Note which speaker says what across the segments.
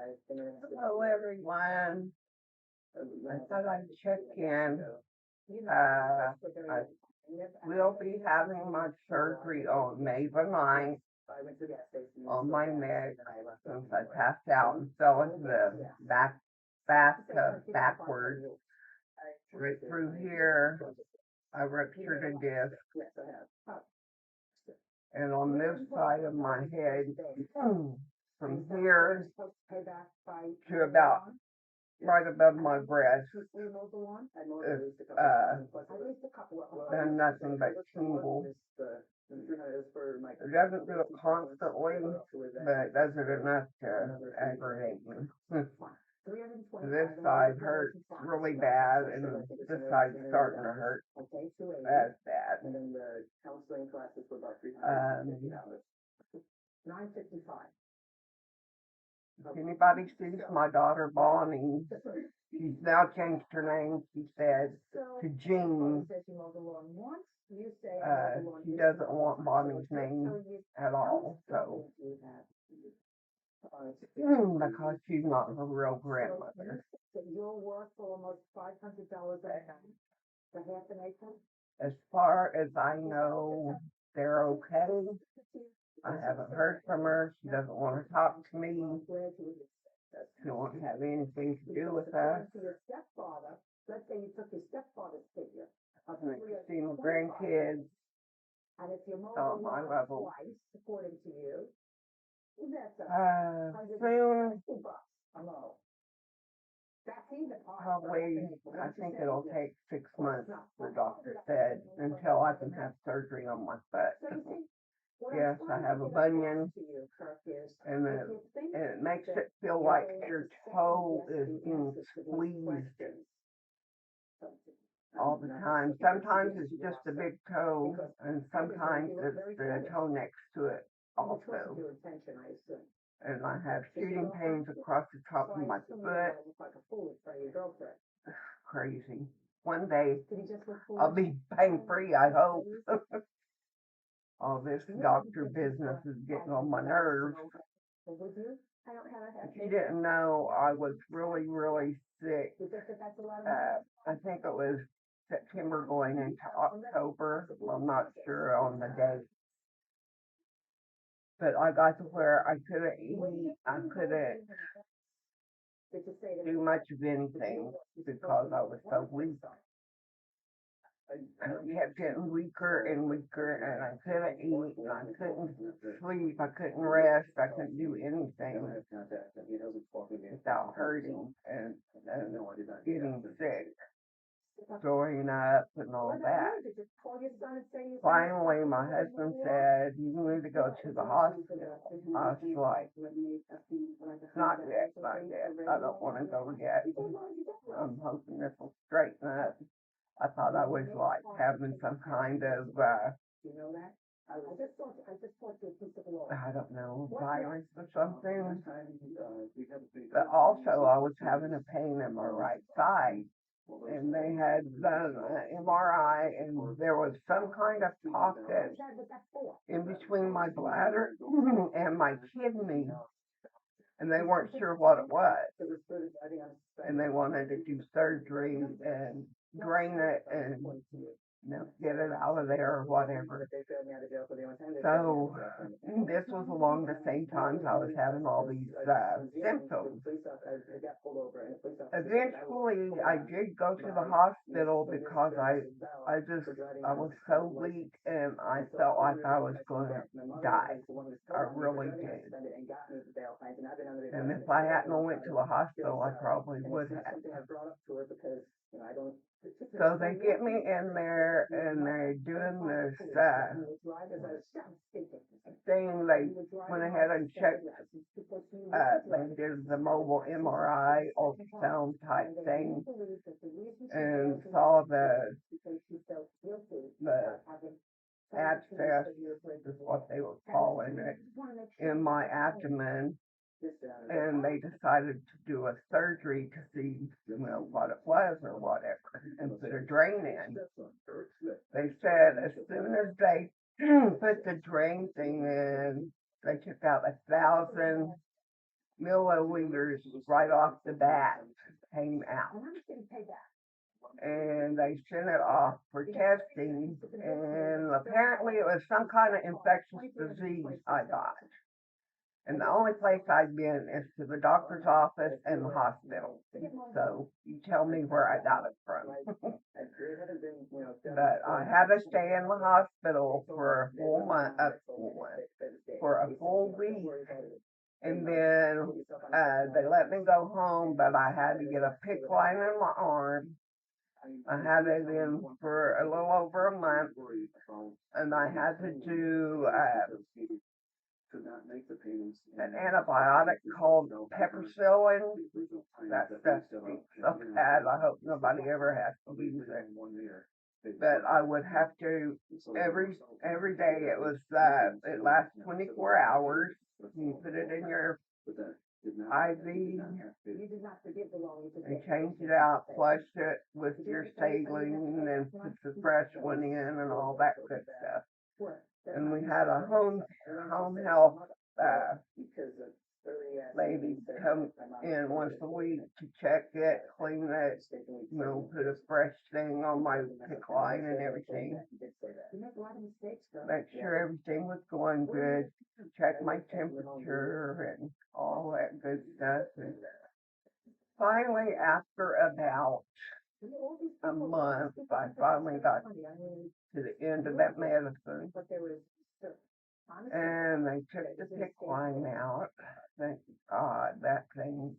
Speaker 1: Hello, everyone. I thought I'd check in. I will be having my surgery on May the 9th on my neck since I passed out and fell into the bathtub backwards. Right through here, I ruptured a disc. And on this side of my head, from here to about right above my breast, and nothing but tingle. It doesn't do it constantly, but it does it enough to aggravate me. This side hurts really bad, and this side's starting to hurt as bad. If anybody sees my daughter Bonnie, she's now changed her name, she said, to Jean. She doesn't want Bonnie's name at all, so. Because she's not her real grandmother. As far as I know, they're okay. I haven't heard from her. She doesn't want to talk to me. She won't have anything to do with us. I've seen the grandkids on my level. Soon, probably, I think it'll take 6 months, the doctor said, until I can have surgery on my foot. Yes, I have a bunion, and it makes it feel like your toe is being squeezed all the time. Sometimes it's just a big toe, and sometimes it's the toe next to it also. And I have shooting pains across the top of my foot. Crazy. One day I'll be pain free, I hope. All this doctor business is getting on my nerves. If you didn't know, I was really, really sick. I think it was September going into October. I'm not sure on the date. But I got to where I couldn't eat. I couldn't do much of anything because I was so weak. I kept getting weaker and weaker, and I couldn't eat, and I couldn't sleep, I couldn't rest, I couldn't do anything without hurting and getting sick, throwing up and all that. Finally, my husband said, "You need to go to the hospital." I was like, not yet, I don't want to go yet. I'm hoping this will straighten up. I thought I was like having some kind of, I don't know, virus or something. But also I was having a pain in my right side. And they had done an MRI, and there was some kind of pocket in between my bladder and my kidney. And they weren't sure what it was. And they wanted to do surgery and drain it and get it out of there or whatever. So this was along the same time I was having all these symptoms. Eventually, I did go to the hospital because I was so weak and I felt like I was going to die. I really did. And if I hadn't went to the hospital, I probably would have. So they get me in there and they're doing this thing. They went ahead and checked. They did the mobile MRI, ultrasound type thing, and saw the abscess, is what they were calling it, in my abdomen. And they decided to do a surgery to see, what it was or whatever, and put a drain in. They said as soon as they put the drain thing in, they took out 1,000 milliliters right off the bat came out. And they sent it off for testing, and apparently it was some kind of infectious disease I got. And the only place I'd been is to the doctor's office and the hospital. So you tell me where I got it from. But I had to stay in the hospital for a full month, for a full week. And then they let me go home, but I had to get a PICC line in my arm. I had it in for a little over a month, and I had to do an antibiotic called peppercillin. That stuff stinks so bad. I hope nobody ever has to use it. But I would have to every day. It lasts 24 hours. You put it in your IV and change it out, flush it with your saline, and put the fresh one in, and all that good stuff. And we had a home health lady come in once a week to check it, clean it, put a fresh thing on my PICC line and everything. Make sure everything was going good, check my temperature and all that good stuff. And finally, after about a month, I finally got to the end of that medicine. And they took the PICC line out. Thank God, that thing.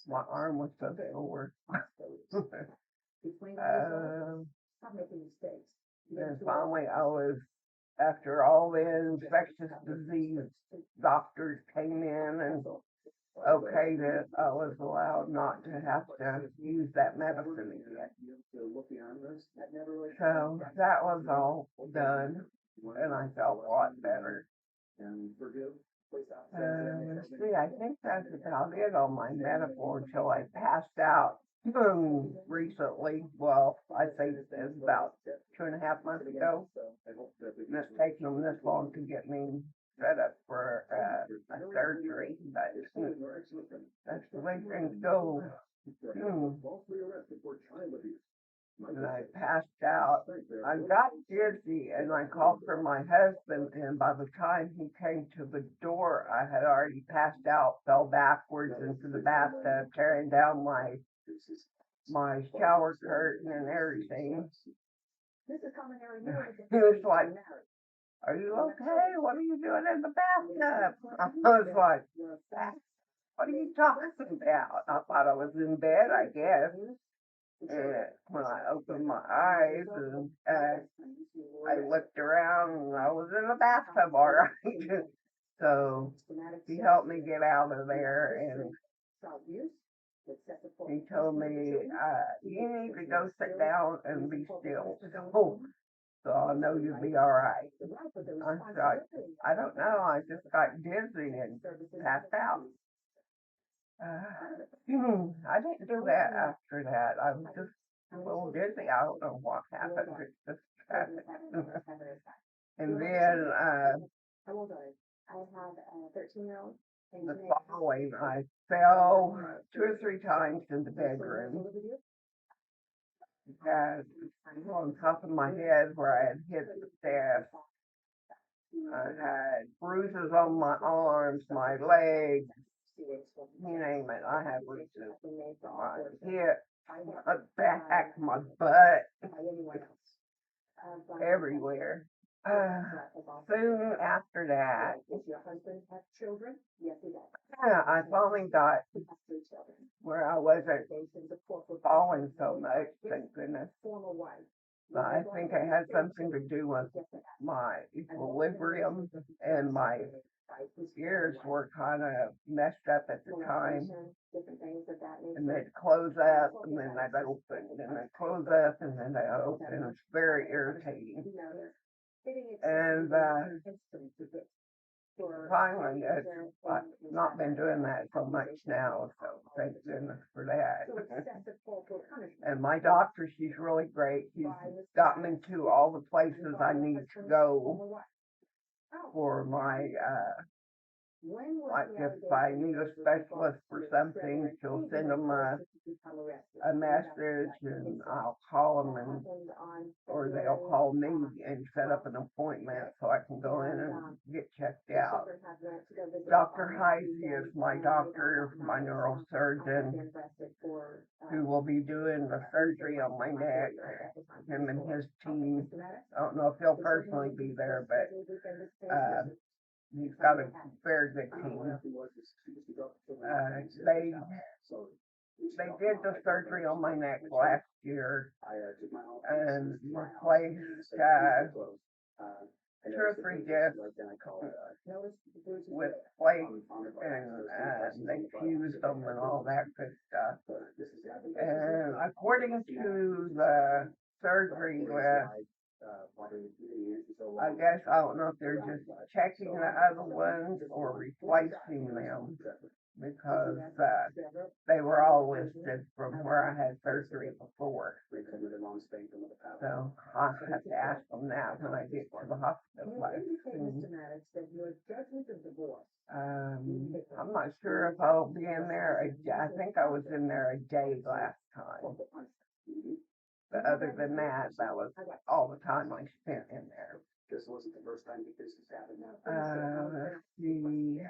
Speaker 1: My arm was so sore. And finally, after all the infectious disease doctors came in and okayed it, I was allowed not to have to use that medicine again. So that was all done, and I felt a lot better. Let's see, I think that's about it on my medical until I passed out recently. Well, I'd say it's about 2.5 months ago. And it's taken them this long to get me set up for a surgery, but that's the way things go. And I passed out. I got dizzy, and I called for my husband, and by the time he came to the door, I had already passed out, fell backwards into the bathtub, tearing down my shower curtain and everything. He was like, "Are you okay? What are you doing in the bathtub?" I was like, "What are you talking about?" I thought I was in bed, I guess. And when I opened my eyes and I looked around, and I was in the bathtub, all right. So he helped me get out of there, and he told me, "You need to go sit down and be still. So I know you'll be all right." I thought, I don't know, I just got dizzy and passed out. I didn't do that after that. I was just a little dizzy. I don't know what happened. It just happened. And then the following, I fell 2 or 3 times in the bedroom. Had on top of my head where I had hit the desk. I had bruises on my arms, my legs, you name it. I have bruises on my hip, my back, my butt, everywhere. Soon after that, I finally got where I wasn't falling so much, thank goodness. But I think it had something to do with my equilibrium, and my ears were kind of messed up at the time. And they'd close up, and then they'd open, and they'd close up, and then they'd open. It's very irritating. And finally, I've not been doing that so much now, so thank goodness for that. And my doctor, she's really great. She's got me to all the places I need to go for my Like if I need a specialist for something, she'll send them a message and I'll call them and or they'll call me and set up an appointment so I can go in and get checked out. Dr. Heisey is my doctor, my neurosurgeon, who will be doing the surgery on my neck. Him and his team. I don't know if he'll personally be there, but he's got a very good team. They did the surgery on my neck last year and replaced two or three discs with plates and they fused them and all that good stuff. And according to the surgery list, I guess I don't know if they're just checking the other ones or replacing them because they were all listed from where I had surgery before. So I'll have to ask them that when I get to the hospital. I'm not sure if I'll be in there. I think I was in there a day last time. But other than that, that was all the time I spent in there. Let's see.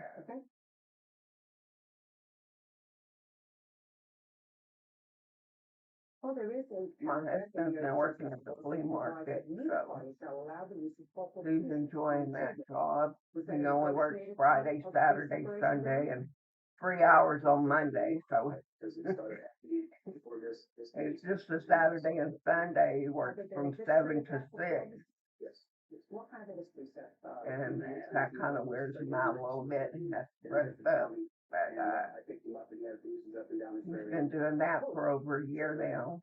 Speaker 1: My husband's been working at the flea market, so he's enjoying that job. He only works Friday, Saturday, Sunday, and 3 hours on Monday, so it's just a Saturday and Sunday. He works from 7 to 6. And that kind of wears him out a little bit. He has to rest up. But he's been doing that for over a year now.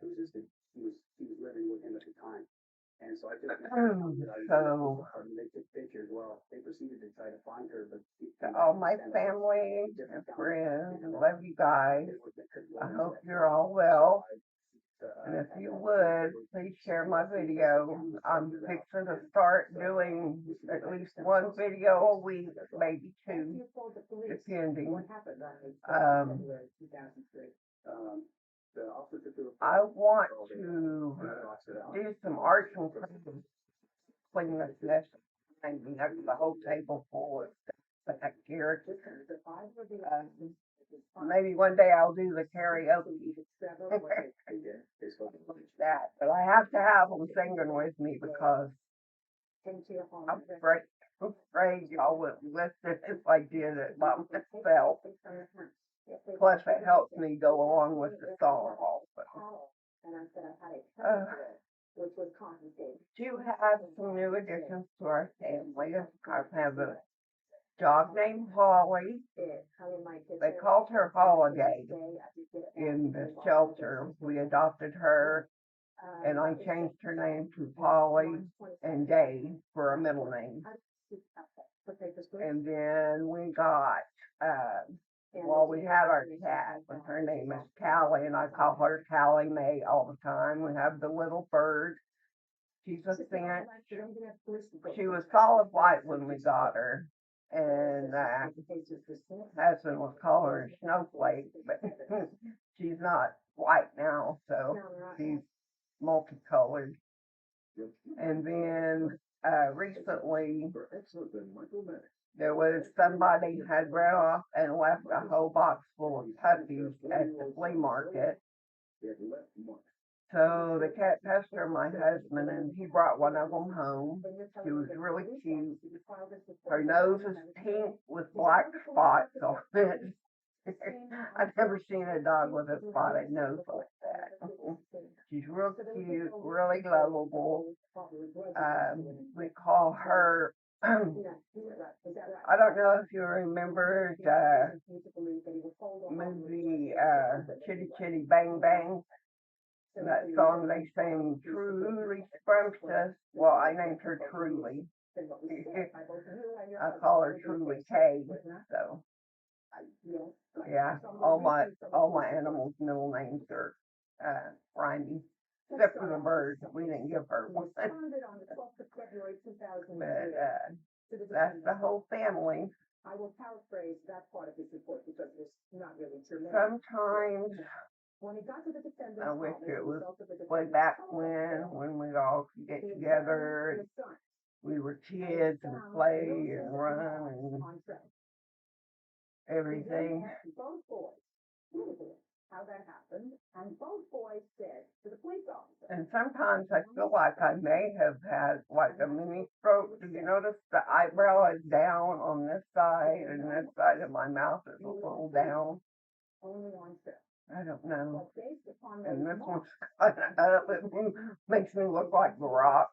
Speaker 1: So, to all my family and friends, I love you guys. I hope you're all well. And if you would, please share my video. I'm fixing to start doing at least one video a week, maybe two, depending. I want to do some arts and crafts, clean this mess. And we have the whole table full of stuff back here. Maybe one day I'll do the karaoke. That, but I have to have them singing with me because I'm afraid y'all wouldn't listen if I did it by myself. Plus, it helps me go along with the song also. Do have some new additions to our family. I have a dog named Holly. They called her Holiday in the shelter. We adopted her, and I changed her name to Polly and Day for a middle name. And then we got, we had our cat, and her name is Callie, and I call her Callie Mae all the time. We have the little bird. She's a cinch. She was solid white when we got her. And husband was calling her Snowflake, but she's not white now, so she's multicolored. And then recently there was somebody had run off and left a whole box full of puppies at the flea market. So the cat pestered my husband, and he brought one of them home. She was really cute. Her nose is pink with black spots on it. I've never seen a dog with a spotted nose like that. She's real cute, really lovable. We call her, I don't know if you remember the movie Chitty Chitty Bang Bang. That song they sang, Truly Scrumptious. Well, I named her Truly. I call her Truly K. So, yeah, all my animals' middle names are rhyming, except for the bird. We didn't give her one. But that's the whole family. Sometimes I wish it was way back when we all could get together and we were kids and play and run and everything. And sometimes I feel like I may have had like a mini stroke. Do you notice the eyebrow is down on this side and this side of my mouth is a little down? I don't know. And this one's kind of up. It makes me look like the Rock.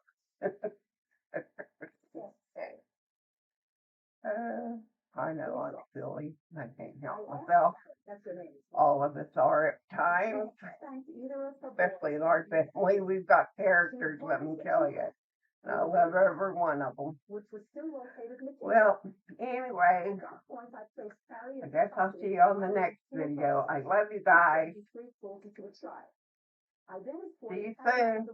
Speaker 1: I know I'm silly. I can't help myself. All of us are at times, especially in our family. We've got characters, let me tell you. And I love every one of them. Well, anyway, I guess I'll see you on the next video. I love you guys. See you soon.